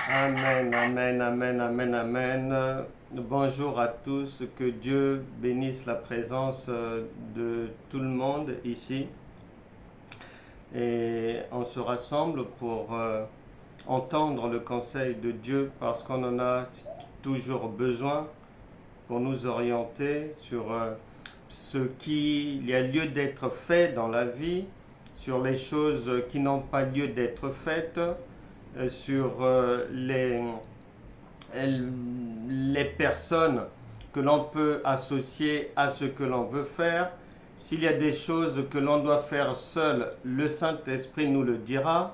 Amen, amen, amen, amen, amen. Bonjour à tous, que Dieu bénisse la présence de tout le monde ici. Et on se rassemble pour entendre le conseil de Dieu parce qu'on en a toujours besoin pour nous orienter sur ce qu'il y a lieu d'être fait dans la vie, sur les choses qui n'ont pas lieu d'être faites, sur les personnes que l'on peut associer à ce que l'on veut faire. S'il y a des choses que l'on doit faire seul, le Saint-Esprit nous le dira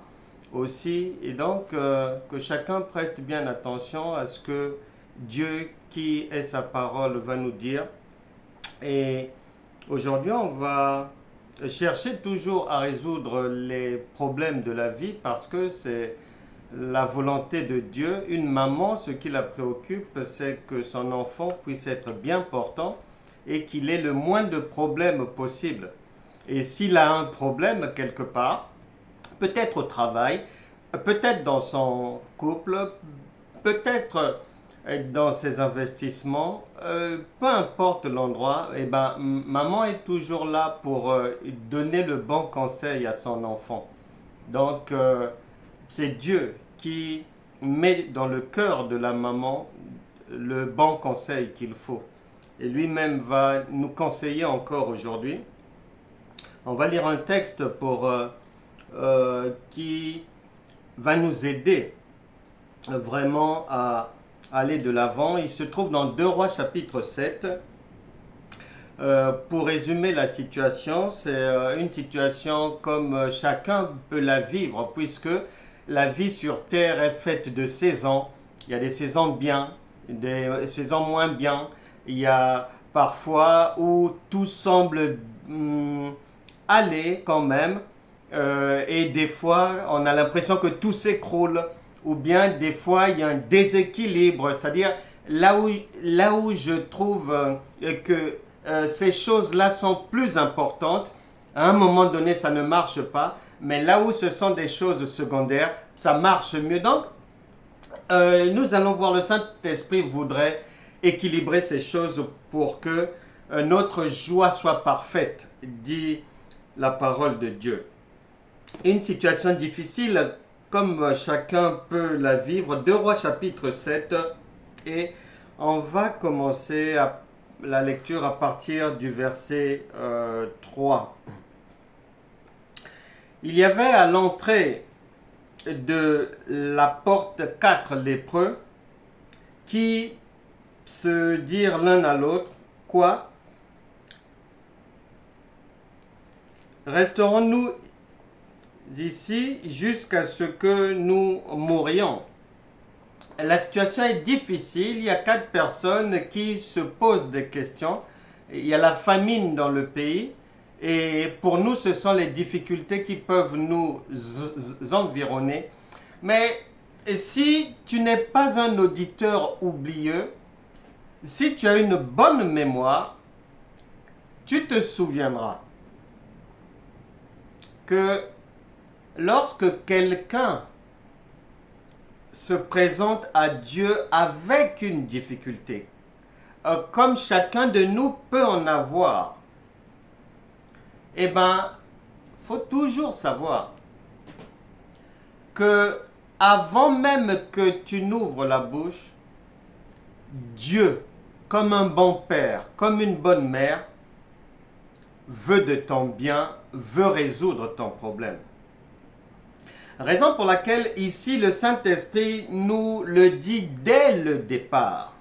aussi. Et donc, que chacun prête bien attention à ce que Dieu, qui est sa parole, va nous dire. Et aujourd'hui, on va chercher toujours à résoudre les problèmes de la vie parce que c'est la volonté de Dieu. Une maman, ce qui la préoccupe, c'est que son enfant puisse être bien portant et qu'il ait le moins de problèmes possible. Et s'il a un problème quelque part, peut-être au travail, peut-être dans son couple, peut-être dans ses investissements, peu importe l'endroit, eh ben, maman est toujours là pour donner le bon conseil à son enfant. Donc, c'est Dieu qui met dans le cœur de la maman le bon conseil qu'il faut. Et lui-même va nous conseiller encore aujourd'hui. On va lire un texte qui va nous aider vraiment à aller de l'avant. Il se trouve dans 2 Rois chapitre 7. Pour résumer la situation, c'est une situation comme chacun peut la vivre, puisque la vie sur Terre est faite de saisons. Il y a des saisons bien, des saisons moins bien. Il y a parfois où tout semble aller quand même, et des fois on a l'impression que tout s'écroule, ou bien des fois il y a un déséquilibre, c'est-à-dire là où je trouve que ces choses-là sont plus importantes, à un moment donné ça ne marche pas, mais là où ce sont des choses secondaires, ça marche mieux. Donc, nous allons voir, le Saint-Esprit voudrait équilibrer ces choses pour que notre joie soit parfaite, dit la parole de Dieu. Une situation difficile, comme chacun peut la vivre, 2 Rois chapitre 7, et on va commencer la lecture à partir du verset 3. Il y avait à l'entrée de la porte 4 lépreux qui se dirent l'un à l'autre: quoi? Resterons-nous ici jusqu'à ce que nous mourions? La situation est difficile, il y a 4 personnes qui se posent des questions, il y a la famine dans le pays, et pour nous ce sont les difficultés qui peuvent nous environner. Mais si tu n'es pas un auditeur oublieux, si tu as une bonne mémoire, tu te souviendras que lorsque quelqu'un se présente à Dieu avec une difficulté, comme chacun de nous peut en avoir, eh bien, il faut toujours savoir que avant même que tu n'ouvres la bouche, Dieu, comme un bon père, comme une bonne mère, veut de ton bien, veut résoudre ton problème. Raison pour laquelle ici le Saint-Esprit nous le dit dès le départ.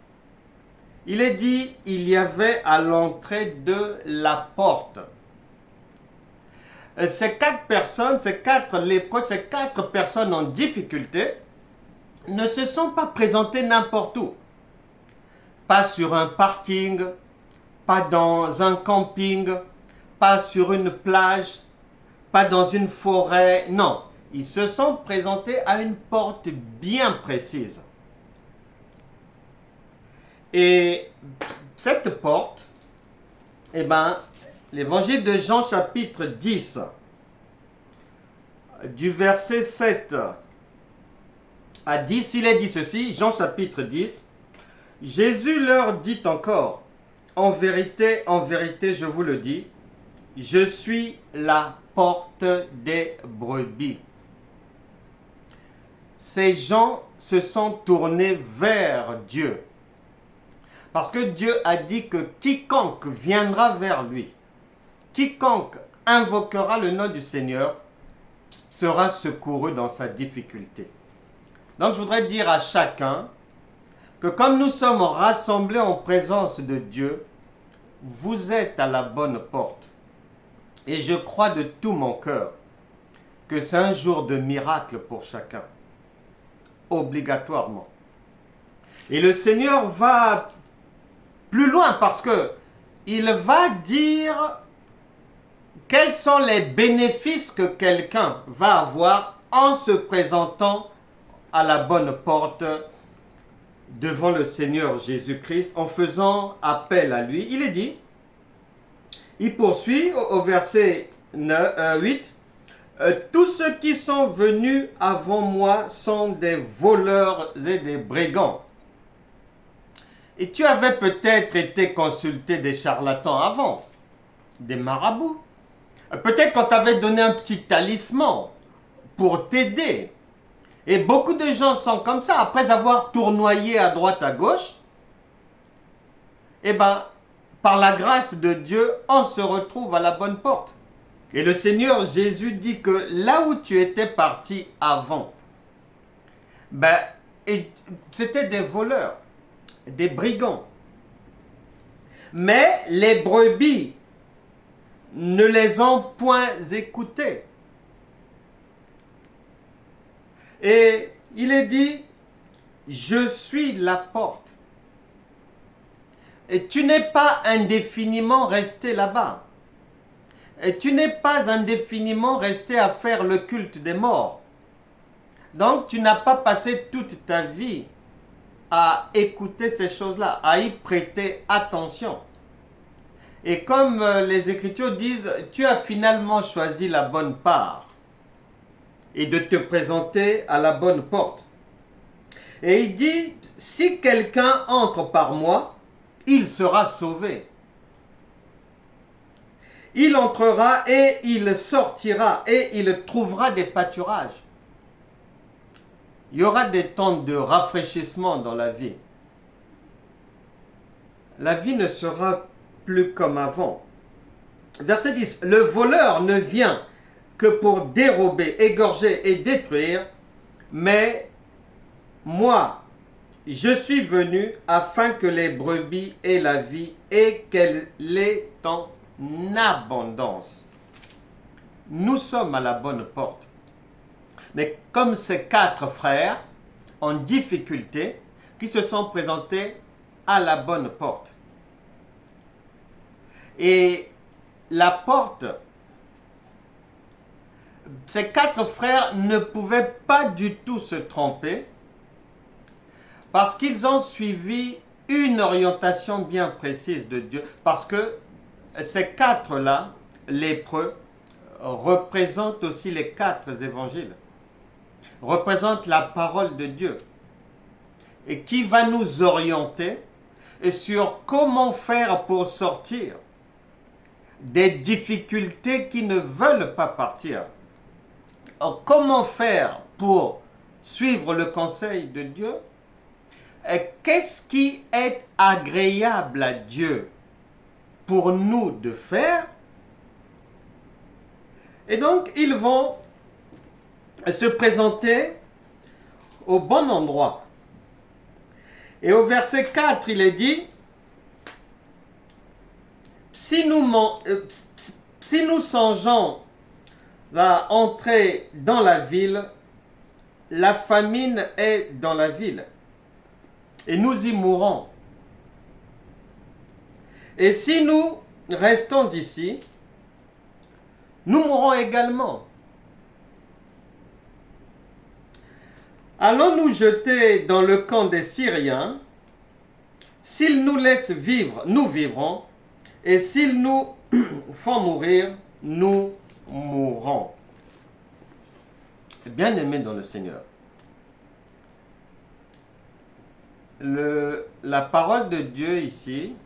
Il est dit, il y avait à l'entrée de la porte. Ces 4 personnes, ces 4 lépreux, ces 4 personnes en difficulté ne se sont pas présentées n'importe où. Pas sur un parking, pas dans un camping, pas sur une plage, pas dans une forêt, non. Ils se sont présentés à une porte bien précise. Et cette porte, eh ben, l'évangile de Jean chapitre 10, du verset 7 à 10, il est dit ceci, Jean chapitre 10, Jésus leur dit encore, en vérité, je vous le dis, je suis la porte des brebis. Ces gens se sont tournés vers Dieu. Parce que Dieu a dit que quiconque viendra vers lui, quiconque invoquera le nom du Seigneur, sera secouru dans sa difficulté. Donc je voudrais dire à chacun que comme nous sommes rassemblés en présence de Dieu, vous êtes à la bonne porte. Et je crois de tout mon cœur que c'est un jour de miracle pour chacun. Obligatoirement. Et le Seigneur va plus loin parce que il va dire quels sont les bénéfices que quelqu'un va avoir en se présentant à la bonne porte devant le Seigneur Jésus-Christ, en faisant appel à lui. Il est dit, il poursuit au verset 8, tous ceux qui sont venus avant moi sont des voleurs et des brigands. Et tu avais peut-être été consulté des charlatans avant, des marabouts. Peut-être qu'on t'avait donné un petit talisman pour t'aider. Et beaucoup de gens sont comme ça, après avoir tournoyé à droite à gauche, et par la grâce de Dieu, on se retrouve à la bonne porte. Et le Seigneur Jésus dit que là où tu étais parti avant, c'était des voleurs, des brigands. Mais les brebis ne les ont point écoutés. Et il est dit, je suis la porte. Et tu n'es pas indéfiniment resté là-bas. Et tu n'es pas indéfiniment resté à faire le culte des morts. Donc tu n'as pas passé toute ta vie à écouter ces choses-là, à y prêter attention. Et comme les Écritures disent, tu as finalement choisi la bonne part et de te présenter à la bonne porte. Et il dit, si quelqu'un entre par moi, il sera sauvé. Il entrera et il sortira et il trouvera des pâturages. Il y aura des temps de rafraîchissement dans la vie. La vie ne sera plus comme avant. Verset 10. Le voleur ne vient que pour dérober, égorger et détruire, mais moi, je suis venu afin que les brebis aient la vie et qu'elle l'ait en abondance. Nous sommes à la bonne porte. Mais comme ces 4 frères en difficulté qui se sont présentés à la bonne porte. Et la porte, ces 4 frères ne pouvaient pas du tout se tromper parce qu'ils ont suivi une orientation bien précise de Dieu. Parce que ces 4-là, lépreux, représentent aussi les 4 évangiles, représentent la parole de Dieu et qui va nous orienter sur comment faire pour sortir des difficultés qui ne veulent pas partir. Alors, comment faire pour suivre le conseil de Dieu? Et qu'est-ce qui est agréable à Dieu pour nous de faire? Et donc, ils vont se présenter au bon endroit. Et au verset 4, il est dit, si nous songeons à entrer dans la ville, la famine est dans la ville, et nous y mourrons. Et si nous restons ici, nous mourrons également. Allons-nous jeter dans le camp des Syriens? S'ils nous laissent vivre, nous vivrons. Et s'ils nous font mourir, nous mourrons. Bien-aimés dans le Seigneur, La parole de Dieu ici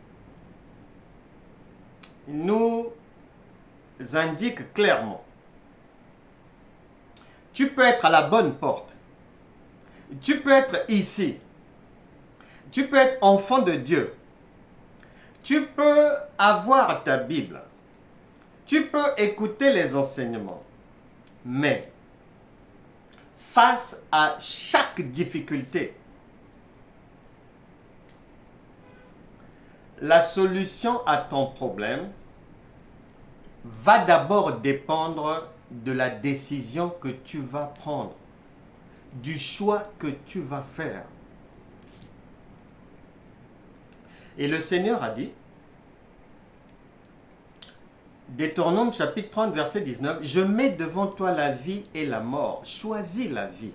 nous indique clairement, tu peux être à la bonne porte, tu peux être ici, tu peux être enfant de Dieu, tu peux avoir ta Bible, tu peux écouter les enseignements, mais face à chaque difficulté, la solution à ton problème va d'abord dépendre de la décision que tu vas prendre, du choix que tu vas faire. Et le Seigneur a dit, Deutéronome chapitre 30, verset 19, « Je mets devant toi la vie et la mort, choisis la vie. »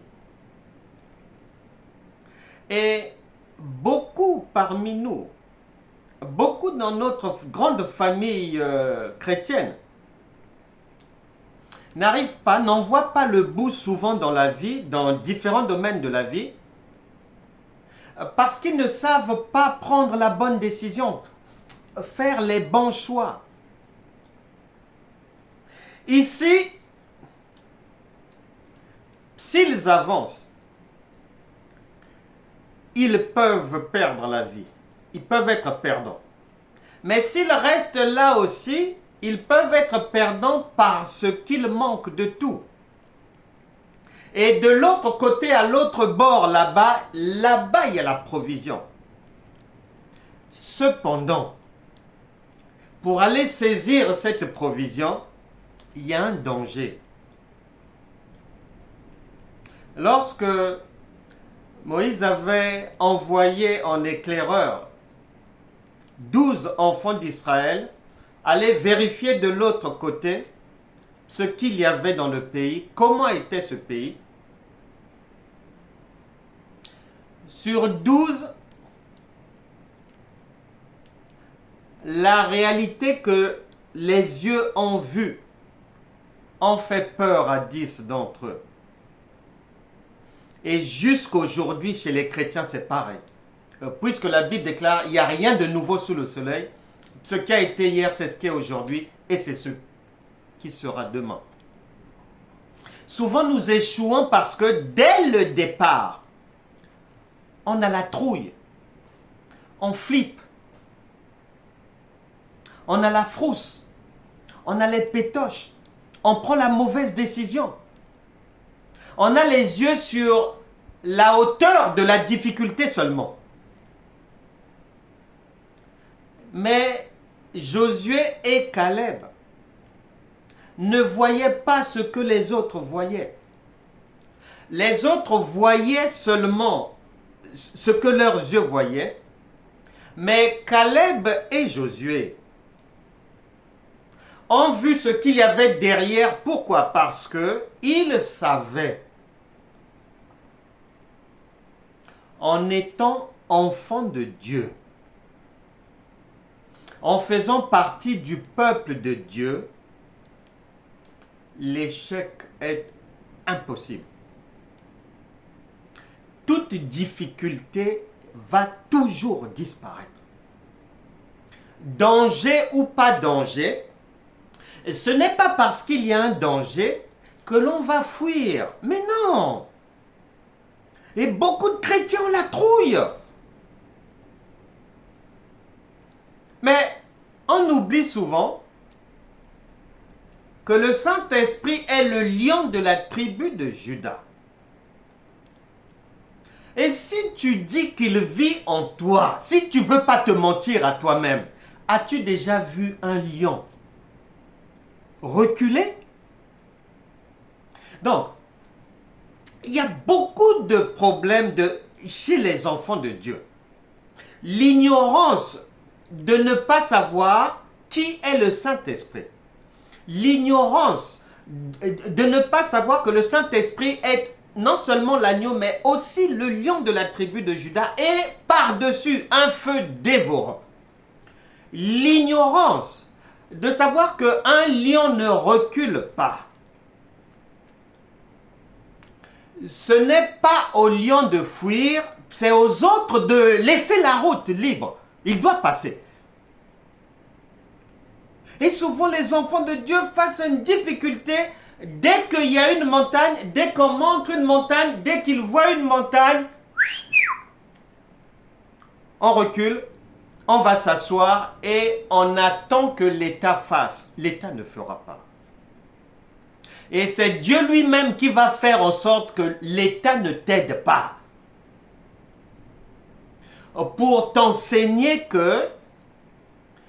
Et beaucoup parmi nous, beaucoup dans notre grande famille chrétienne, n'arrivent pas, n'en voient pas le bout souvent dans la vie, dans différents domaines de la vie, parce qu'ils ne savent pas prendre la bonne décision, faire les bons choix. Ici, s'ils avancent, ils peuvent perdre la vie, ils peuvent être perdants. Mais s'ils restent là aussi, ils peuvent être perdants parce qu'ils manquent de tout. Et de l'autre côté, à l'autre bord, là-bas, il y a la provision. Cependant, pour aller saisir cette provision, il y a un danger. Lorsque Moïse avait envoyé en éclaireur 12 enfants d'Israël, aller vérifier de l'autre côté ce qu'il y avait dans le pays, comment était ce pays. Sur 12, la réalité que les yeux ont vue ont fait peur à 10 d'entre eux. Et jusqu'aujourd'hui, chez les chrétiens, c'est pareil. Puisque la Bible déclare, il n'y a rien de nouveau sous le soleil. Ce qui a été hier, c'est ce qui est aujourd'hui, et c'est ce qui sera demain. Souvent, nous échouons parce que dès le départ, on a la trouille, on flippe, on a la frousse, on a les pétoches, on prend la mauvaise décision. On a les yeux sur la hauteur de la difficulté seulement. Mais Josué et Caleb ne voyaient pas ce que les autres voyaient. Les autres voyaient seulement ce que leurs yeux voyaient, mais Caleb et Josué ont vu ce qu'il y avait derrière. Pourquoi? Parce qu'ils savaient, en étant enfants de Dieu, en faisant partie du peuple de Dieu, l'échec est impossible. Toute difficulté va toujours disparaître. Danger ou pas danger, ce n'est pas parce qu'il y a un danger que l'on va fuir. Mais non! Et beaucoup de chrétiens ont la trouille. Mais on oublie souvent que le Saint-Esprit est le lion de la tribu de Juda. Et si tu dis qu'il vit en toi, si tu ne veux pas te mentir à toi-même, as-tu déjà vu un lion reculer? Donc, il y a beaucoup de problèmes chez les enfants de Dieu. L'ignorance de ne pas savoir qui est le Saint-Esprit. L'ignorance de ne pas savoir que le Saint-Esprit est non seulement l'agneau, mais aussi le lion de la tribu de Juda et par-dessus un feu dévorant. L'ignorance de savoir qu'un lion ne recule pas. Ce n'est pas au lion de fuir c'est aux autres de laisser la route libre. Il doit passer. Et souvent, les enfants de Dieu face à une difficulté, dès qu'il y a une montagne, dès qu'on montre une montagne, dès qu'ils voient une montagne, on recule, on va s'asseoir et on attend que l'État fasse. L'État ne fera pas. Et c'est Dieu lui-même qui va faire en sorte que l'État ne t'aide pas. Pour t'enseigner que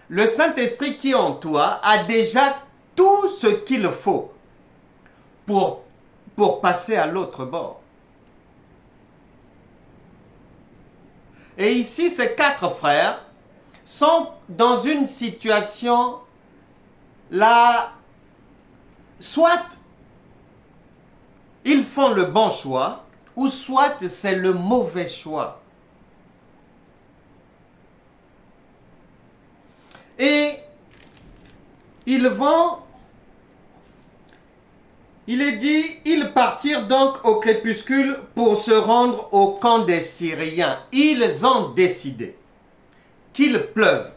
le Saint-Esprit qui est en toi a déjà tout ce qu'il faut pour passer à l'autre bord. Et ici, ces 4 frères sont dans une situation là, soit ils font le bon choix, ou soit c'est le mauvais choix. Et ils vont, il est dit, ils partirent donc au crépuscule pour se rendre au camp des Syriens. Ils ont décidé qu'il pleuve,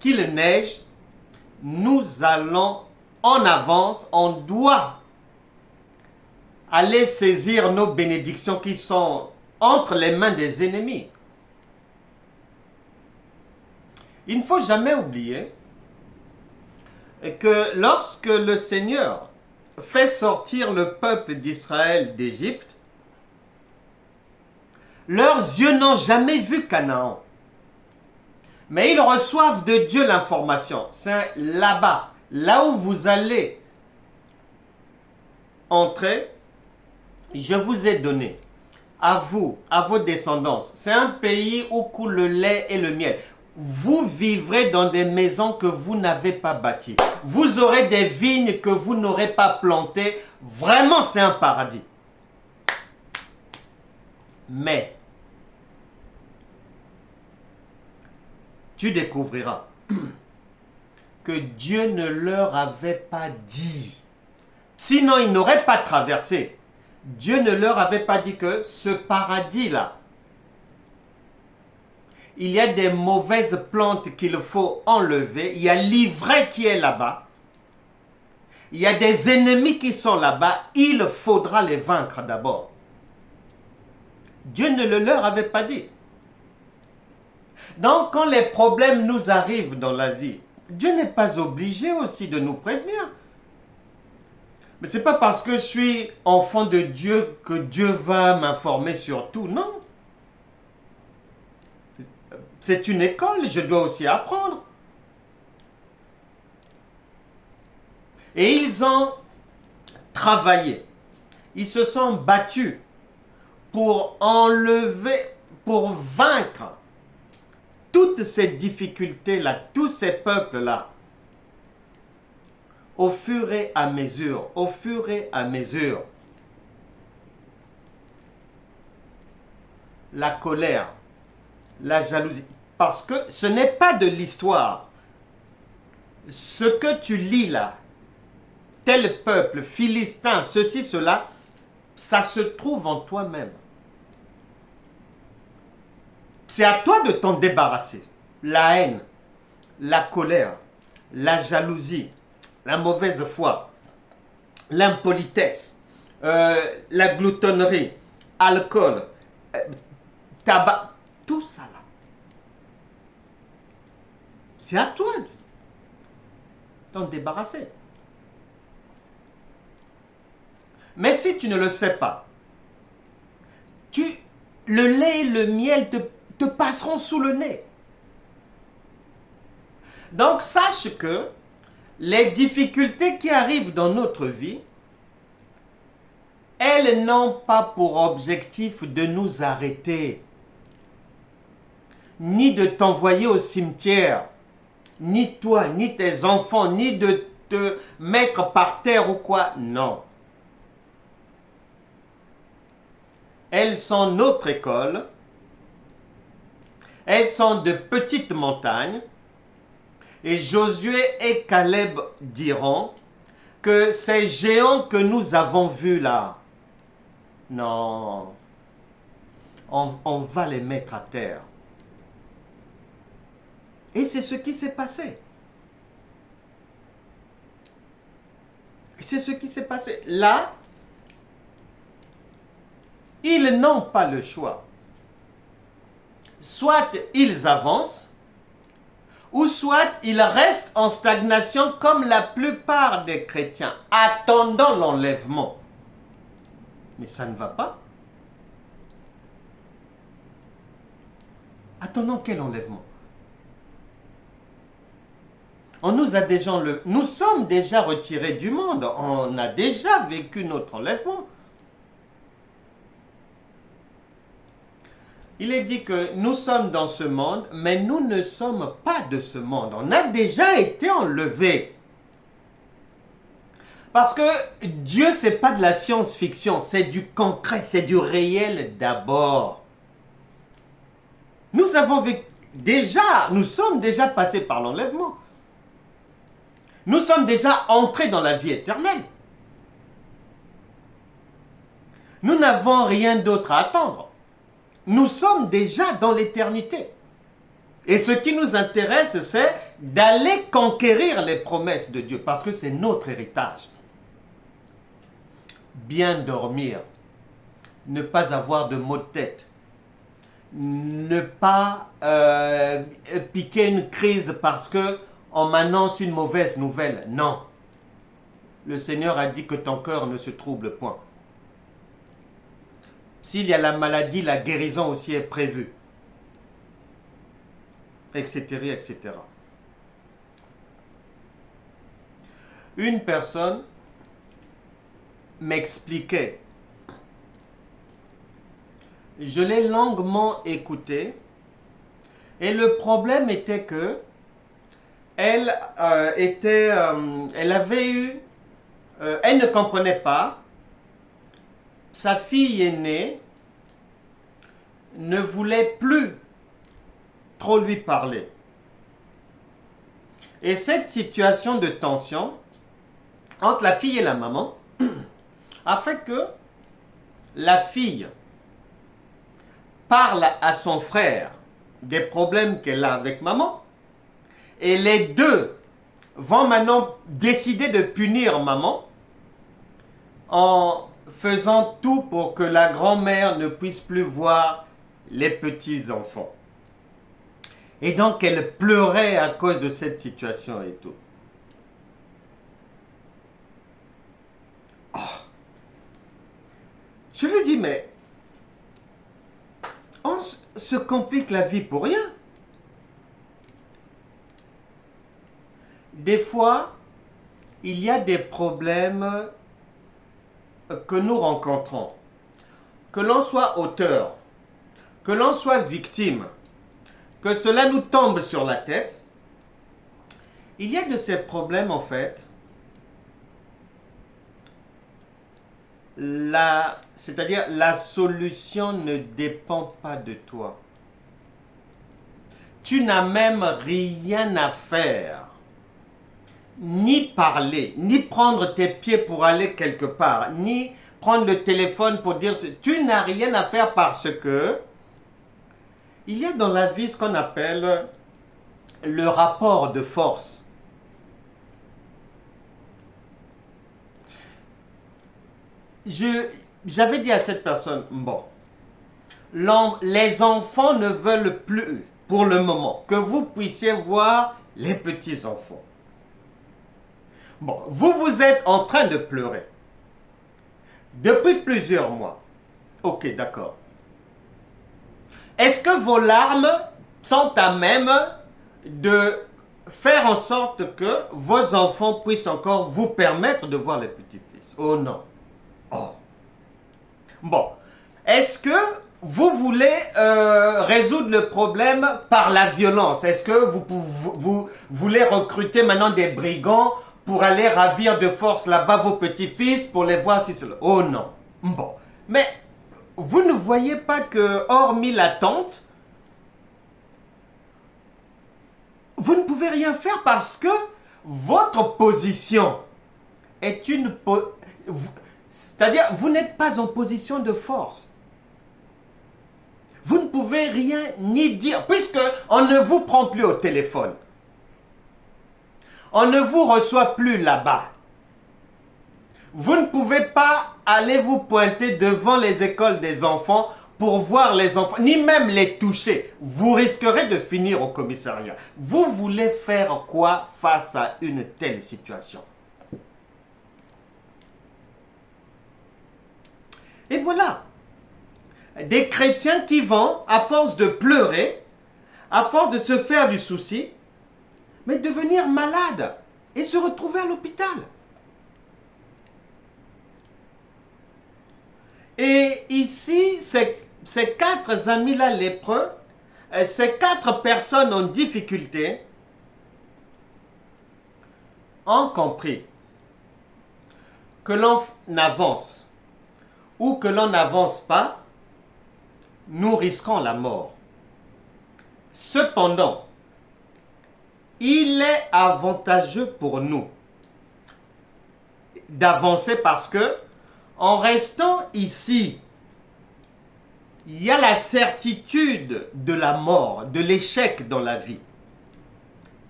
qu'il neige, nous allons en avance, on doit aller saisir nos bénédictions qui sont entre les mains des ennemis. Il ne faut jamais oublier que lorsque le Seigneur fait sortir le peuple d'Israël d'Égypte, leurs yeux n'ont jamais vu Canaan. Mais ils reçoivent de Dieu l'information. C'est là-bas, là où vous allez entrer, je vous ai donné, à vous, à vos descendants. C'est un pays où coule le lait et le miel. Vous vivrez dans des maisons que vous n'avez pas bâties. Vous aurez des vignes que vous n'aurez pas plantées. Vraiment, c'est un paradis. Mais, tu découvriras que Dieu ne leur avait pas dit. Sinon, ils n'auraient pas traversé. Dieu ne leur avait pas dit que ce paradis-là, il y a des mauvaises plantes qu'il faut enlever. Il y a l'ivraie qui est là-bas. Il y a des ennemis qui sont là-bas. Il faudra les vaincre d'abord. Dieu ne le leur avait pas dit. Donc, quand les problèmes nous arrivent dans la vie, Dieu n'est pas obligé aussi de nous prévenir. Mais ce n'est pas parce que je suis enfant de Dieu que Dieu va m'informer sur tout. Non. C'est une école, je dois aussi apprendre. Et ils ont travaillé. Ils se sont battus pour enlever, pour vaincre toutes ces difficultés-là, tous ces peuples-là. Au fur et à mesure, la colère, la jalousie. Parce que ce n'est pas de l'histoire. Ce que tu lis là, tel peuple, philistin, ceci, cela, ça se trouve en toi-même. C'est à toi de t'en débarrasser. La haine, la colère, la jalousie, la mauvaise foi, l'impolitesse, la gloutonnerie, alcool, tabac, tout ça là. C'est à toi de t'en débarrasser. Mais si tu ne le sais pas, le lait et le miel te passeront sous le nez. Donc sache que les difficultés qui arrivent dans notre vie, elles n'ont pas pour objectif de nous arrêter, ni de t'envoyer au cimetière, ni toi, ni tes enfants, ni de te mettre par terre ou quoi. Non. Elles sont notre école. Elles sont de petites montagnes. Et Josué et Caleb diront que ces géants que nous avons vus là, non, on va les mettre à terre. Et c'est ce qui s'est passé. C'est ce qui s'est passé. Là, ils n'ont pas le choix. Soit ils avancent, ou soit ils restent en stagnation comme la plupart des chrétiens, attendant l'enlèvement. Mais ça ne va pas. Attendons quel enlèvement? Nous sommes déjà retirés du monde. On a déjà vécu notre enlèvement. Il est dit que nous sommes dans ce monde, mais nous ne sommes pas de ce monde. On a déjà été enlevés. Parce que Dieu, ce n'est pas de la science-fiction, c'est du concret, c'est du réel d'abord. Nous sommes déjà passés par l'enlèvement. Nous sommes déjà entrés dans la vie éternelle. Nous n'avons rien d'autre à attendre. Nous sommes déjà dans l'éternité. Et ce qui nous intéresse, c'est d'aller conquérir les promesses de Dieu, parce que c'est notre héritage. Bien dormir, ne pas avoir de maux de tête, ne pas piquer une crise parce que on m'annonce une mauvaise nouvelle. Non. Le Seigneur a dit que ton cœur ne se trouble point. S'il y a la maladie, la guérison aussi est prévue. Etc., etc. Une personne m'expliquait, je l'ai longuement écouté, et le problème était que elle ne comprenait pas. Sa fille aînée ne voulait plus trop lui parler. Et cette situation de tension entre la fille et la maman a fait que la fille parle à son frère des problèmes qu'elle a avec maman, et les deux vont maintenant décider de punir maman en faisant tout pour que la grand-mère ne puisse plus voir les petits-enfants. Et donc elle pleurait à cause de cette situation et tout. Oh. Je lui dis, mais on se complique la vie pour rien. Des fois, il y a des problèmes que nous rencontrons. Que l'on soit auteur, que l'on soit victime, que cela nous tombe sur la tête, il y a de ces problèmes en fait, c'est-à-dire la solution ne dépend pas de toi. Tu n'as même rien à faire, ni parler, ni prendre tes pieds pour aller quelque part, ni prendre le téléphone pour dire... Tu n'as rien à faire parce que il y a dans la vie ce qu'on appelle le rapport de force. J'avais dit à cette personne, bon, les enfants ne veulent plus, pour le moment, que vous puissiez voir les petits-enfants. Bon, vous êtes en train de pleurer. Depuis plusieurs mois. Ok, d'accord. Est-ce que vos larmes sont à même de faire en sorte que vos enfants puissent encore vous permettre de voir les petits-fils? Oh non. Oh. Bon. Est-ce que vous voulez résoudre le problème par la violence? Est-ce que vous voulez recruter maintenant des brigands pour aller ravir de force là-bas vos petits-fils pour les voir si c'est... Oh non. Bon. Mais vous ne voyez pas que, hormis l'attente, vous ne pouvez rien faire parce que votre position est une... C'est-à-dire, vous n'êtes pas en position de force. Vous ne pouvez rien ni dire, puisque on ne vous prend plus au téléphone. On ne vous reçoit plus là-bas. Vous ne pouvez pas aller vous pointer devant les écoles des enfants pour voir les enfants, ni même les toucher. Vous risquerez de finir au commissariat. Vous voulez faire quoi face à une telle situation? Et voilà, des chrétiens qui vont, à force de pleurer, à force de se faire du souci, mais devenir malades et se retrouver à l'hôpital. Et ici, ces 4 amis-là lépreux, ces 4 personnes en difficulté, ont compris que l'on avance ou que l'on n'avance pas, nous risquons la mort. Cependant, il est avantageux pour nous d'avancer parce que, en restant ici, il y a la certitude de la mort, de l'échec dans la vie.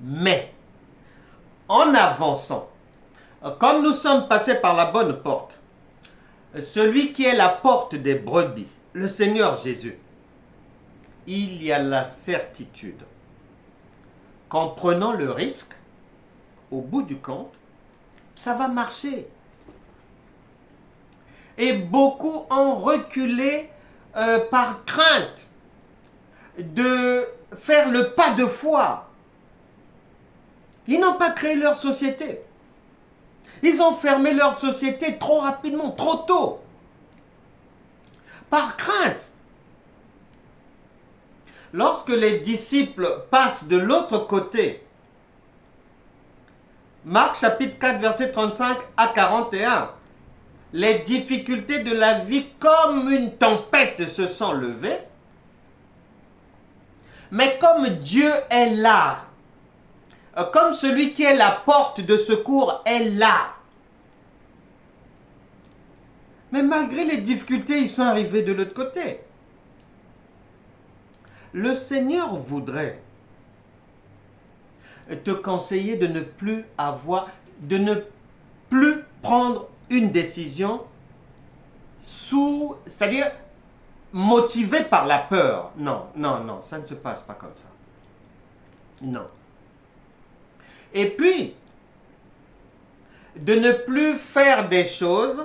Mais, en avançant, comme nous sommes passés par la bonne porte, celui qui est la porte des brebis, le Seigneur Jésus, il y a la certitude qu'en prenant le risque, au bout du compte, ça va marcher. Et beaucoup ont reculé par crainte de faire le pas de foi. Ils n'ont pas créé leur société. Ils ont fermé leur société trop rapidement, trop tôt. Par crainte. Lorsque les disciples passent de l'autre côté, Marc chapitre 4, verset 35 à 41, les difficultés de la vie comme une tempête se sont levées. Mais comme Dieu est là, comme celui qui est la porte de secours est là. Mais malgré les difficultés, ils sont arrivés de l'autre côté. Le Seigneur voudrait te conseiller de ne plus prendre une décision c'est-à-dire motivé par la peur. Non, non, non, ça ne se passe pas comme ça. Non. Et puis, de ne plus faire des choses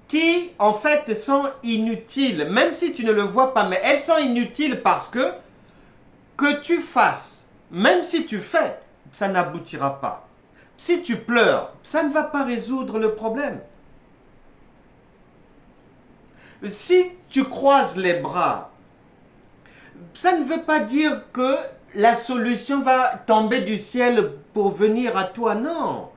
qui, en fait, sont inutiles, même si tu ne le vois pas, mais elles sont inutiles parce que tu fasses, même si tu fais, ça n'aboutira pas. Si tu pleures, ça ne va pas résoudre le problème. Si tu croises les bras, ça ne veut pas dire que la solution va tomber du ciel pour venir à toi, non.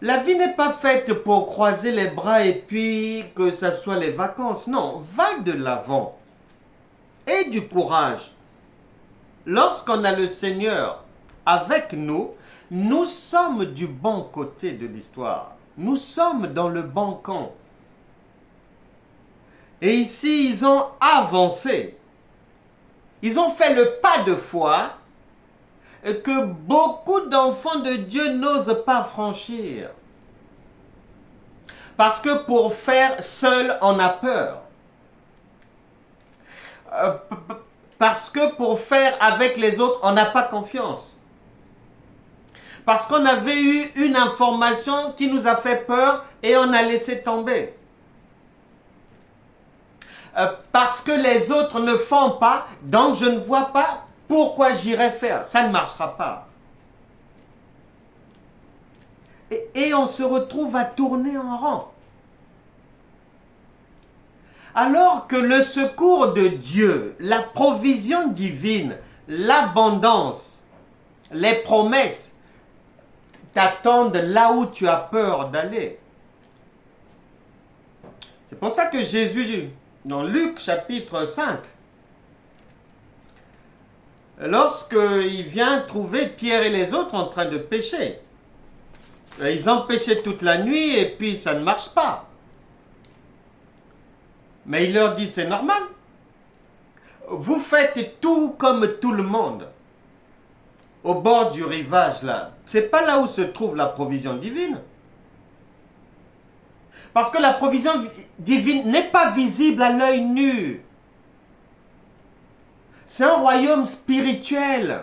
La vie n'est pas faite pour croiser les bras et puis que ça soit les vacances. Non, va de l'avant. Aie du courage. Lorsqu'on a le Seigneur avec nous, nous sommes du bon côté de l'histoire. Nous sommes dans le bon camp. Et ici, ils ont avancé. Ils ont fait le pas de foi que beaucoup d'enfants de Dieu n'osent pas franchir. Parce que pour faire seul, on a peur. Parce que pour faire avec les autres, on n'a pas confiance. Parce qu'on avait eu une information qui nous a fait peur et on a laissé tomber. Parce que les autres ne font pas, donc je ne vois pas pourquoi j'irais faire. Ça ne marchera pas. Et on se retrouve à tourner en rond. Alors que le secours de Dieu, la provision divine, l'abondance, les promesses t'attendent là où tu as peur d'aller. C'est pour ça que Jésus dit, dans Luc chapitre 5, lorsqu'il vient trouver Pierre et les autres en train de pêcher, ils ont pêché toute la nuit et puis ça ne marche pas. Mais il leur dit, c'est normal. Vous faites tout comme tout le monde. Au bord du rivage, là. C'est pas là où se trouve la provision divine. Parce que la provision divine n'est pas visible à l'œil nu. C'est un royaume spirituel.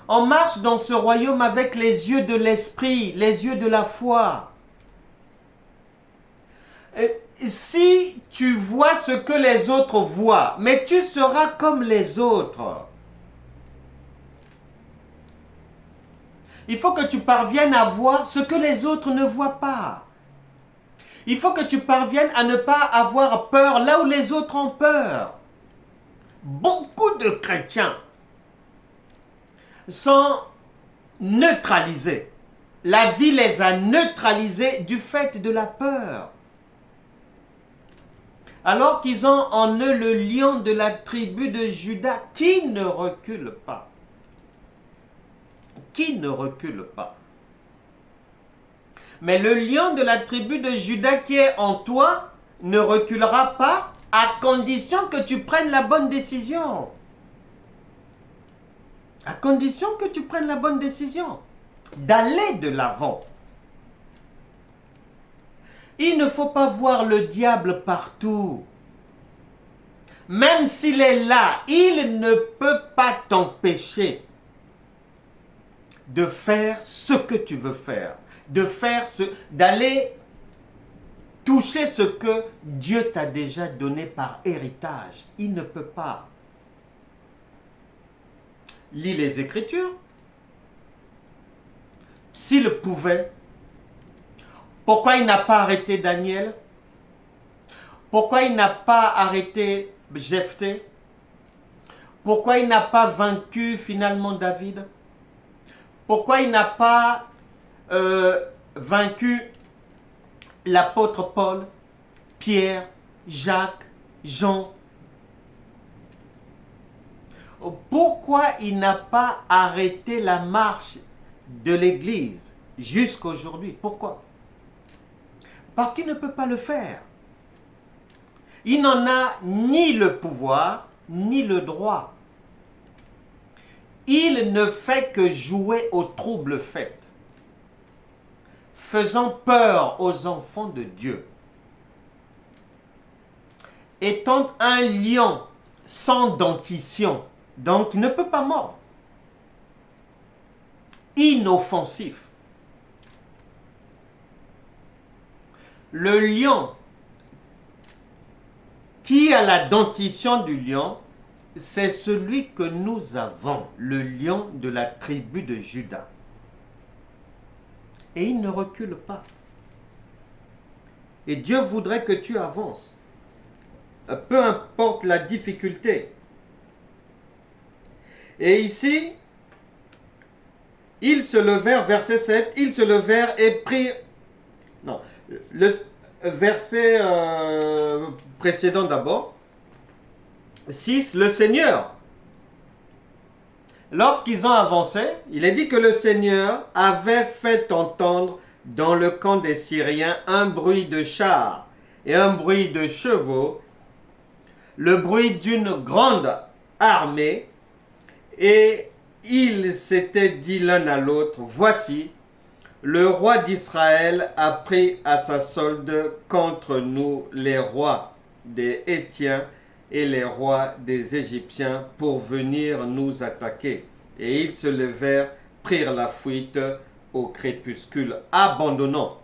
On marche dans ce royaume avec les yeux de l'esprit, les yeux de la foi. Si tu vois ce que les autres voient, mais tu seras comme les autres. Il faut que tu parviennes à voir ce que les autres ne voient pas. Il faut que tu parviennes à ne pas avoir peur là où les autres ont peur. Beaucoup de chrétiens sont neutralisés. La vie les a neutralisés du fait de la peur. Alors qu'ils ont en eux le lion de la tribu de Juda qui ne recule pas. Qui ne recule pas. Mais le lion de la tribu de Juda qui est en toi ne reculera pas à condition que tu prennes la bonne décision. À condition que tu prennes la bonne décision d'aller de l'avant. Il ne faut pas voir le diable partout. Même s'il est là, il ne peut pas t'empêcher de faire ce que tu veux faire, d'aller toucher ce que Dieu t'a déjà donné par héritage. Il ne peut pas. Lis les Écritures. S'il pouvait, pourquoi il n'a pas arrêté Daniel? Pourquoi il n'a pas arrêté Jephthé? Pourquoi il n'a pas vaincu finalement David? Pourquoi il n'a pas vaincu l'apôtre Paul, Pierre, Jacques, Jean? Pourquoi il n'a pas arrêté la marche de l'Église jusqu'aujourd'hui? Pourquoi? Parce qu'il ne peut pas le faire. Il n'en a ni le pouvoir, ni le droit. Il ne fait que jouer au trouble fait, faisant peur aux enfants de Dieu. Étant un lion sans dentition, donc il ne peut pas mordre. Inoffensif. Le lion qui a la dentition du lion, c'est celui que nous avons, le lion de la tribu de Juda. Et il ne recule pas. Et Dieu voudrait que tu avances. Peu importe la difficulté. Et ici, ils se levèrent, verset 7, ils se levèrent et prirent... Non, le verset précédent d'abord. 6, le Seigneur. Lorsqu'ils ont avancé, il est dit que le Seigneur avait fait entendre dans le camp des Syriens un bruit de chars et un bruit de chevaux, le bruit d'une grande armée, et ils s'étaient dit l'un à l'autre, voici, le roi d'Israël a pris à sa solde contre nous les rois des Hétiens et les rois des Égyptiens pour venir nous attaquer. Et ils se levèrent, prirent la fuite au crépuscule, abandonnant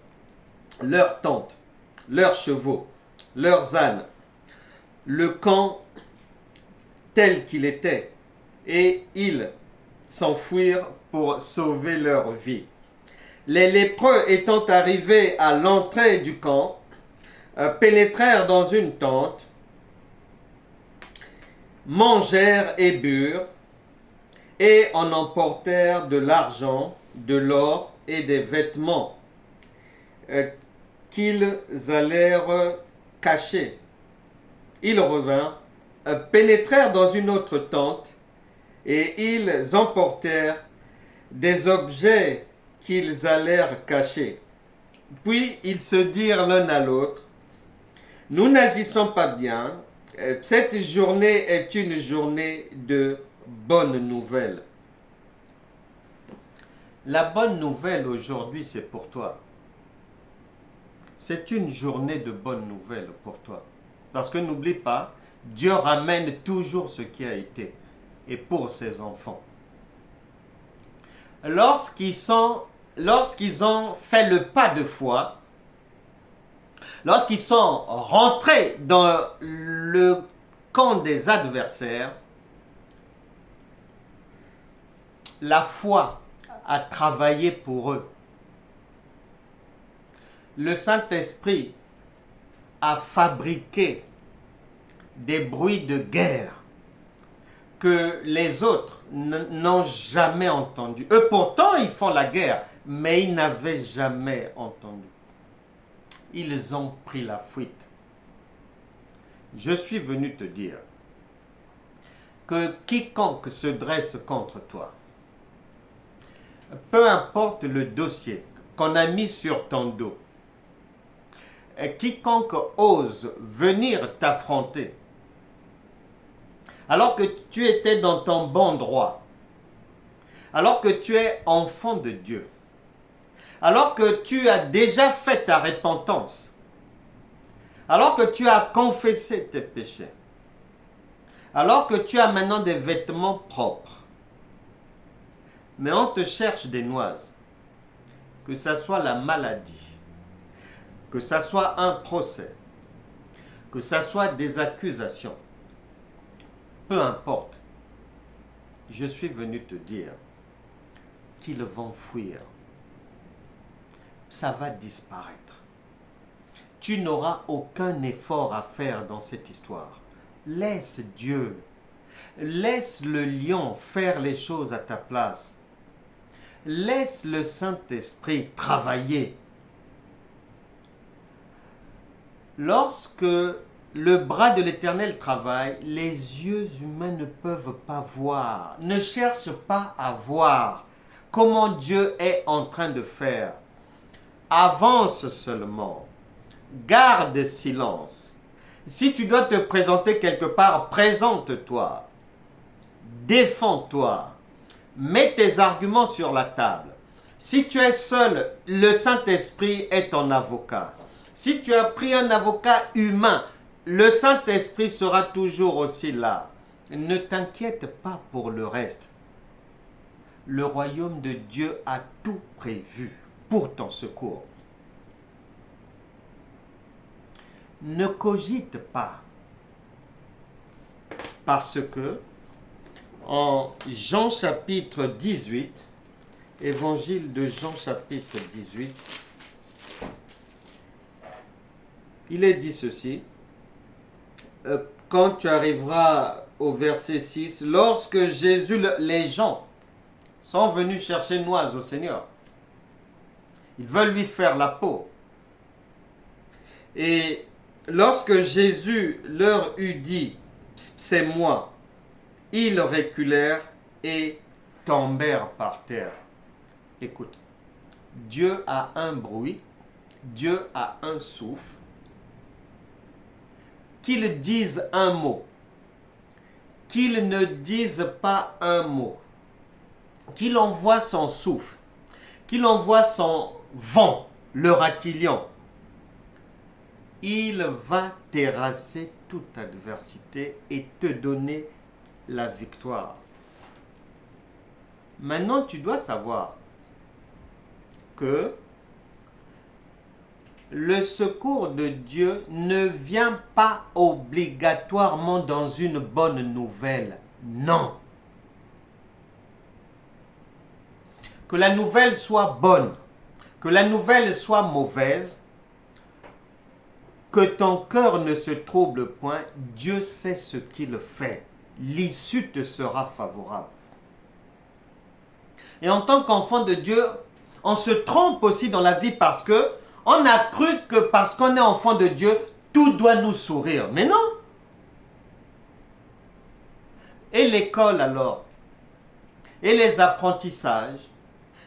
leurs tentes, leurs chevaux, leurs ânes, le camp tel qu'il était, et ils s'enfuirent pour sauver leur vie. Les lépreux étant arrivés à l'entrée du camp, pénétrèrent dans une tente, mangèrent et burent, et en emportèrent de l'argent, de l'or et des vêtements qu'ils allèrent cacher. Ils revinrent, pénétrèrent dans une autre tente, et ils emportèrent des objets qu'ils allèrent cacher. Puis ils se dirent l'un à l'autre, nous n'agissons pas bien, cette journée est une journée de bonnes nouvelles. La bonne nouvelle aujourd'hui, c'est pour toi. C'est une journée de bonnes nouvelles pour toi. Parce que n'oublie pas, Dieu ramène toujours ce qui a été. Et pour ses enfants. Lorsqu'ils ont fait le pas de foi, lorsqu'ils sont rentrés dans le camp des adversaires, la foi a travaillé pour eux. Le Saint-Esprit a fabriqué des bruits de guerre que les autres n'ont jamais entendu. Eux pourtant ils font la guerre, mais ils n'avaient jamais entendu. Ils ont pris la fuite. Je suis venu te dire que quiconque se dresse contre toi, peu importe le dossier qu'on a mis sur ton dos, quiconque ose venir t'affronter, alors que tu étais dans ton bon droit, alors que tu es enfant de Dieu, alors que tu as déjà fait ta repentance, alors que tu as confessé tes péchés, alors que tu as maintenant des vêtements propres, mais on te cherche des noises, que ça soit la maladie, que ça soit un procès, que ça soit des accusations, peu importe, je suis venu te dire qu'ils vont fuir. Ça va disparaître. Tu n'auras aucun effort à faire dans cette histoire. Laisse Dieu, laisse le lion faire les choses à ta place. Laisse le Saint-Esprit travailler. Lorsque le bras de l'Éternel travaille, les yeux humains ne peuvent pas voir. Ne cherche pas à voir comment Dieu est en train de faire. Avance seulement. Garde silence. Si tu dois te présenter quelque part, présente-toi. Défends-toi. Mets tes arguments sur la table. Si tu es seul, le Saint-Esprit est ton avocat. Si tu as pris un avocat humain, le Saint-Esprit sera toujours aussi là. Ne t'inquiète pas pour le reste. Le royaume de Dieu a tout prévu pour ton secours. Ne cogite pas. Parce que en Jean chapitre 18, évangile de Jean chapitre 18, il est dit ceci, quand tu arriveras au verset 6, lorsque Jésus, les gens sont venus chercher une noise au Seigneur, ils veulent lui faire la peau. Et lorsque Jésus leur eut dit, c'est moi, ils reculèrent et tombèrent par terre. Écoute, Dieu a un bruit, Dieu a un souffle. Qu'ils disent un mot, qu'ils ne disent pas un mot, qu'il envoie son souffle, qu'il envoie son vent, le raquilion, il va terrasser toute adversité et te donner la victoire. Maintenant, tu dois savoir que le secours de Dieu ne vient pas obligatoirement dans une bonne nouvelle. Non. Que la nouvelle soit bonne, que la nouvelle soit mauvaise, que ton cœur ne se trouble point, Dieu sait ce qu'il fait. L'issue te sera favorable. Et en tant qu'enfant de Dieu, on se trompe aussi dans la vie parce que on a cru que parce qu'on est enfant de Dieu, tout doit nous sourire. Mais non. Et l'école alors? Et les apprentissages?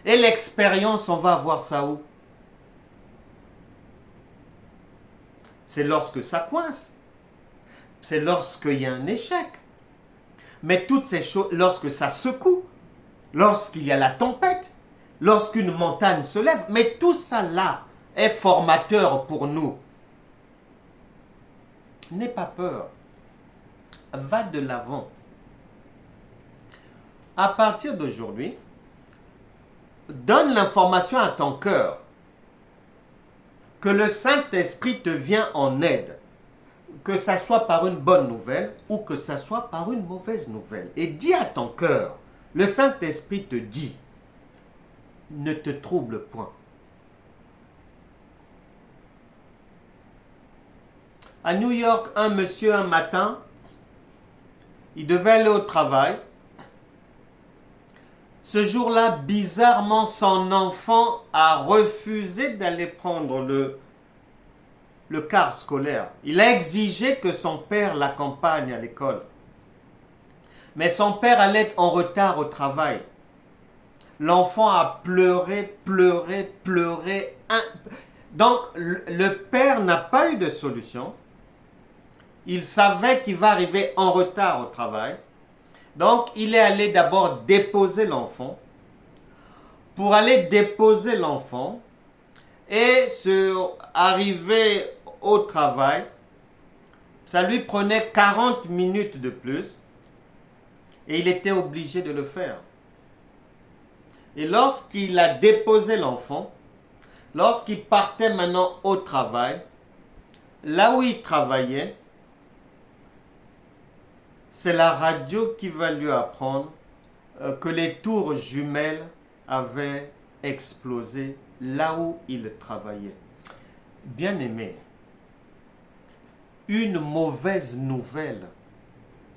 Et l'expérience, on va avoir ça où? c'est lorsque ça coince. C'est lorsqu'il y a un échec. Mais toutes ces choses, lorsque ça secoue, lorsqu'il y a la tempête, lorsqu'une montagne se lève, mais tout ça là est formateur pour nous. N'aie pas peur. Va de l'avant. À partir d'aujourd'hui, donne l'information à ton cœur que le Saint-Esprit te vient en aide, que ça soit par une bonne nouvelle ou que ça soit par une mauvaise nouvelle. Et dis à ton cœur, le Saint-Esprit te dit, ne te trouble point. À New York, un monsieur, un matin, il devait aller au travail. Ce jour-là, bizarrement, son enfant a refusé d'aller prendre le car scolaire. Il a exigé que son père l'accompagne à l'école. Mais son père allait être en retard au travail. L'enfant a pleuré, pleuré, pleuré. Donc, le père n'a pas eu de solution. Il savait qu'il va arriver en retard au travail. Donc, il est allé d'abord déposer l'enfant. Pour aller déposer l'enfant et arriver au travail, ça lui prenait 40 minutes de plus et il était obligé de le faire. Et lorsqu'il a déposé l'enfant, lorsqu'il partait maintenant au travail, là où il travaillait, c'est la radio qui va lui apprendre que les tours jumelles avaient explosé là où il travaillait. Bien-aimé, une mauvaise nouvelle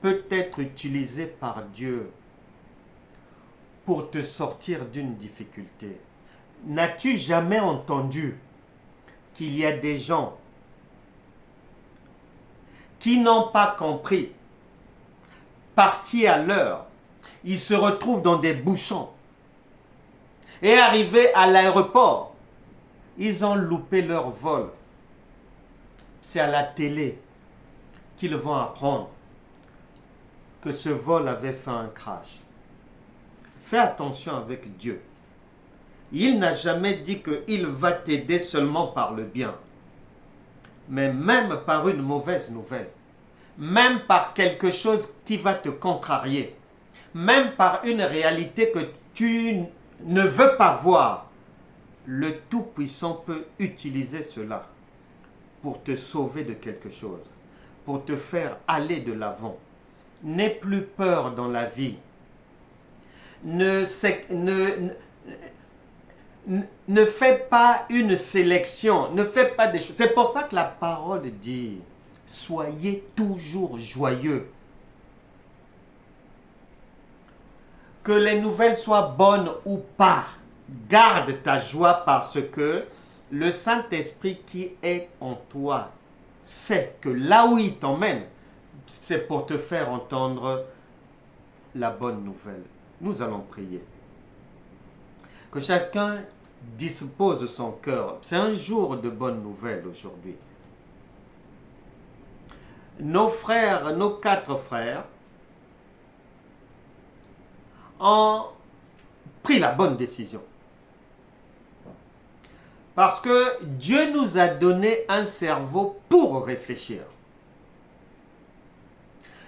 peut être utilisée par Dieu pour te sortir d'une difficulté. N'as-tu jamais entendu qu'il y a des gens qui n'ont pas compris, partis à l'heure, ils se retrouvent dans des bouchons et arrivés à l'aéroport, ils ont loupé leur vol. C'est à la télé qu'ils vont apprendre que ce vol avait fait un crash. Fais attention avec Dieu. Il n'a jamais dit qu'il va t'aider seulement par le bien, mais même par une mauvaise nouvelle, même par quelque chose qui va te contrarier, même par une réalité que tu ne veux pas voir. Le Tout-Puissant peut utiliser cela pour te sauver de quelque chose, pour te faire aller de l'avant. N'aie plus peur dans la vie. Ne fais pas une sélection, ne fais pas des choses. C'est pour ça que la parole dit, soyez toujours joyeux. Que les nouvelles soient bonnes ou pas, garde ta joie parce que le Saint-Esprit qui est en toi sait que là où il t'emmène, c'est pour te faire entendre la bonne nouvelle. Nous allons prier. Que chacun dispose son cœur. C'est un jour de bonnes nouvelles aujourd'hui. Nos frères, nos 4 frères, ont pris la bonne décision. Parce que Dieu nous a donné un cerveau pour réfléchir.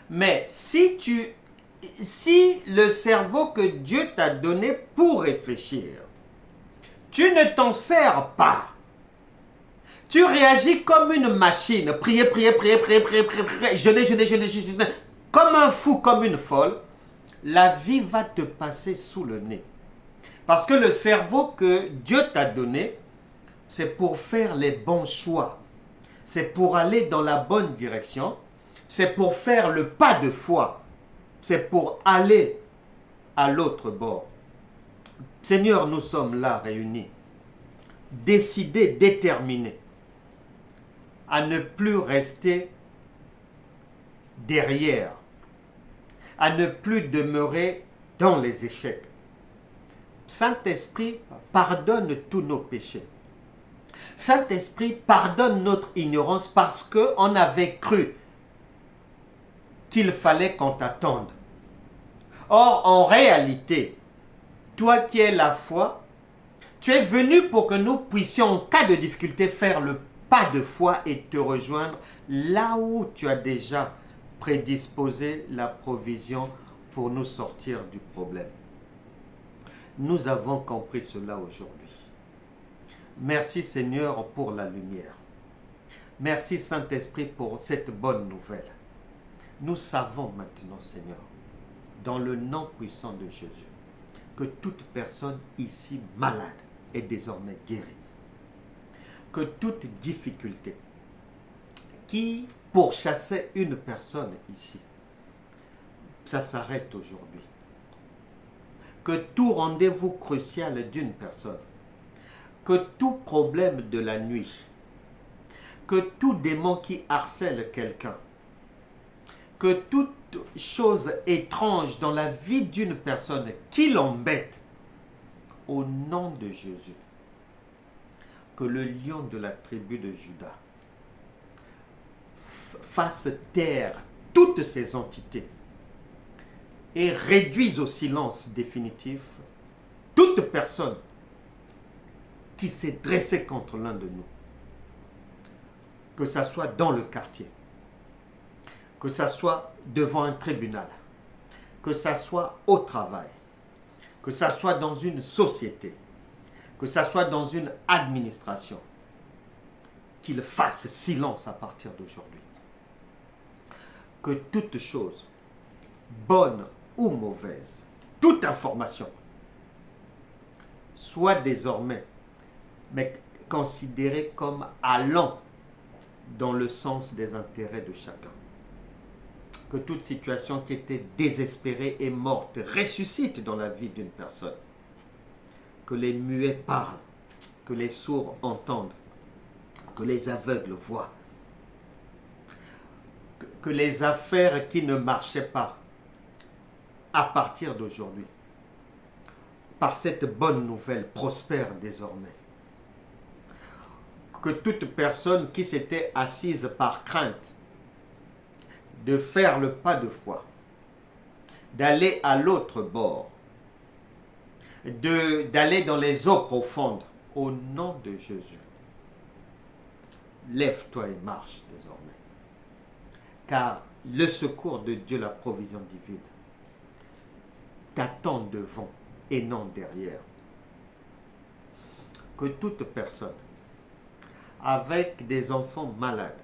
Mais si le cerveau que Dieu t'a donné pour réfléchir, tu ne t'en sers pas. Tu réagis comme une machine. Prier, jeûner. Comme un fou, comme une folle. La vie va te passer sous le nez. Parce que le cerveau que Dieu t'a donné, c'est pour faire les bons choix. C'est pour aller dans la bonne direction. C'est pour faire le pas de foi. C'est pour aller à l'autre bord. Seigneur, nous sommes là réunis, décidés, déterminés à ne plus rester derrière, à ne plus demeurer dans les échecs. Saint-Esprit, pardonne tous nos péchés. Saint-Esprit, pardonne notre ignorance parce qu'on avait cru qu'il fallait qu'on t'attende. Or, en réalité, toi qui es la foi, tu es venu pour que nous puissions, en cas de difficulté, faire le pas de foi et te rejoindre là où tu as déjà prédisposé la provision pour nous sortir du problème. Nous avons compris cela aujourd'hui. Merci Seigneur pour la lumière. Merci Saint-Esprit pour cette bonne nouvelle. Nous savons maintenant, Seigneur, dans le nom puissant de Jésus, que toute personne ici malade est désormais guérie. Que toute difficulté qui pourchassait une personne ici, ça s'arrête aujourd'hui. Que tout rendez-vous crucial d'une personne, que tout problème de la nuit, que tout démon qui harcèle quelqu'un, que toute chose étrange dans la vie d'une personne qui l'embête, au nom de Jésus, que le lion de la tribu de Juda fasse taire toutes ces entités et réduise au silence définitif toute personne qui s'est dressée contre l'un de nous. Que ça soit dans le quartier, que ça soit devant un tribunal, que ça soit au travail, que ça soit dans une société, que ça soit dans une administration, qu'il fasse silence à partir d'aujourd'hui. Que toute chose, bonne ou mauvaise, toute information, soit désormais mais considérée comme allant dans le sens des intérêts de chacun. Que toute situation qui était désespérée et morte ressuscite dans la vie d'une personne. Que les muets parlent, que les sourds entendent, que les aveugles voient. Que les affaires qui ne marchaient pas, à partir d'aujourd'hui, par cette bonne nouvelle, prospèrent désormais. Que toute personne qui s'était assise par crainte de faire le pas de foi, d'aller à l'autre bord, d'aller dans les eaux profondes, au nom de Jésus, lève-toi et marche désormais. Car le secours de Dieu, la provision divine, t'attend devant et non derrière. Que toute personne avec des enfants malades,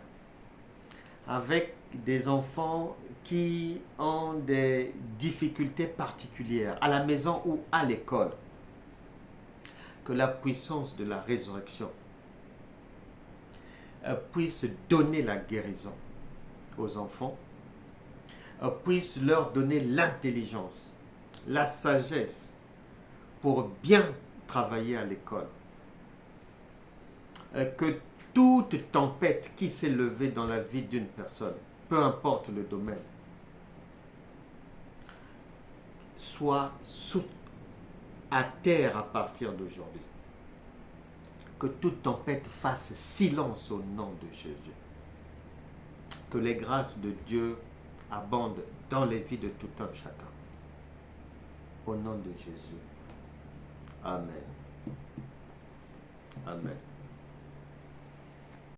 avec des enfants qui ont des difficultés particulières à la maison ou à l'école, que la puissance de la résurrection puisse donner la guérison aux enfants, puisse leur donner l'intelligence, la sagesse pour bien travailler à l'école. Que toute tempête qui s'est levée dans la vie d'une personne, peu importe le domaine, soit à terre à partir d'aujourd'hui. Que toute tempête fasse silence au nom de Jésus. Que les grâces de Dieu abondent dans les vies de tout un chacun. Au nom de Jésus. Amen. Amen.